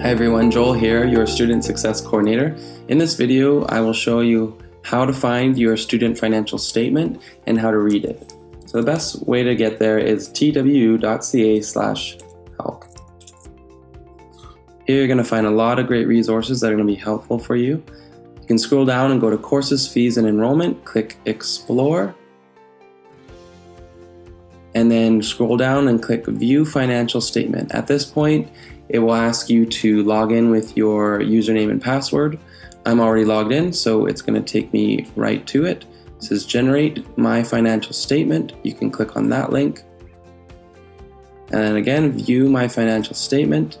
Hi everyone, Joel here, your Student Success Coordinator. In this video, I will show you how to find your student financial statement and how to read it. So the best way to get there is twu.ca/help. Here you're going to find a lot of great resources that are going to be helpful for you. You can scroll down and go to Courses, Fees, and Enrollment, click Explore, and then scroll down and click View Financial Statement. At this point, it will ask you to log in with your username and password. I'm already logged in, so it's going to take me right to it. It says Generate My Financial Statement. You can click on that link. And then again, View My Financial Statement.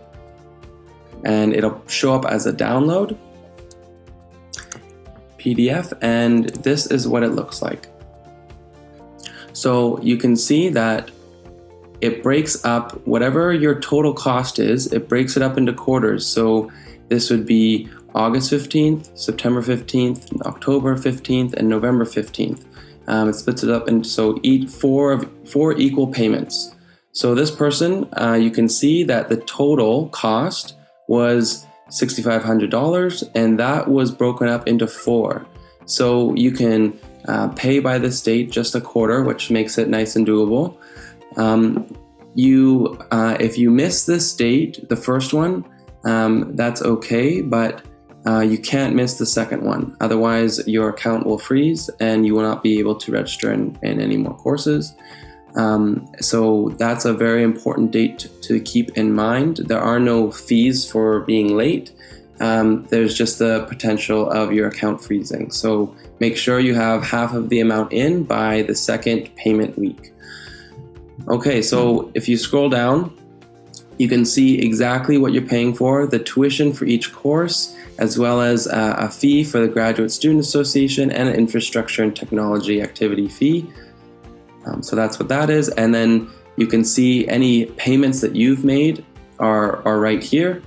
And it'll show up as a download PDF, and this is what it looks like. So you can see that it breaks up whatever your total cost is, it breaks it up into quarters. So this would be August 15th, September 15th, October 15th, and November 15th. It splits it up into four equal payments. So this person, you can see that the total cost was $6,500, and that was broken up into four. So you can pay by this date just a quarter, which makes it nice and doable. If you miss this date, the first one, that's okay, but you can't miss the second one. Otherwise, your account will freeze and you will not be able to register in any more courses. So that's a very important date to keep in mind. There are no fees for being late. There's just the potential of your account freezing. So make sure you have half of the amount in by the second payment week. Okay, so if you scroll down, you can see exactly what you're paying for, the tuition for each course, as well as a fee for the Graduate Student Association and an infrastructure and technology activity fee. So that's what that is. And then you can see any payments that you've made are right here.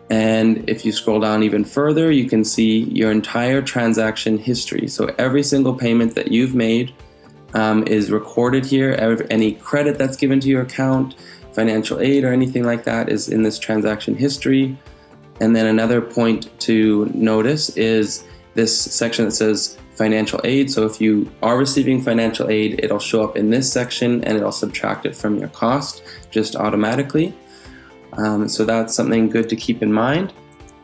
And if you scroll down even further, you can see your entire transaction history. So every single payment that you've made is recorded here. Any credit that's given to your account, financial aid or anything like that is in this transaction history. And then another point to notice is this section that says financial aid. So if you are receiving financial aid, it'll show up in this section and it'll subtract it from your cost just automatically. So that's something good to keep in mind.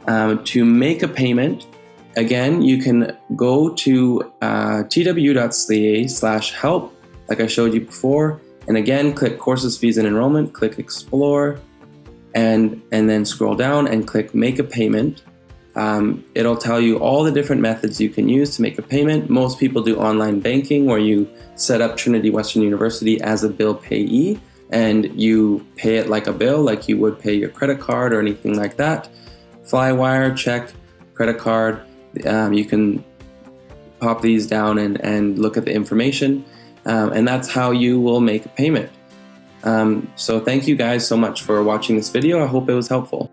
To make a payment, again, you can go to twu.ca/help, like I showed you before, and again, click Courses, Fees, and Enrollment, click Explore, and then scroll down and click Make a Payment. It'll tell you all the different methods you can use to make a payment. Most people do online banking, where you set up Trinity Western University as a bill payee, and you pay it like a bill, like you would pay your credit card or anything like that. Flywire, check, credit card. You can pop these down and look at the information, and that's how you will make a payment. So thank you guys so much for watching this video. I hope it was helpful.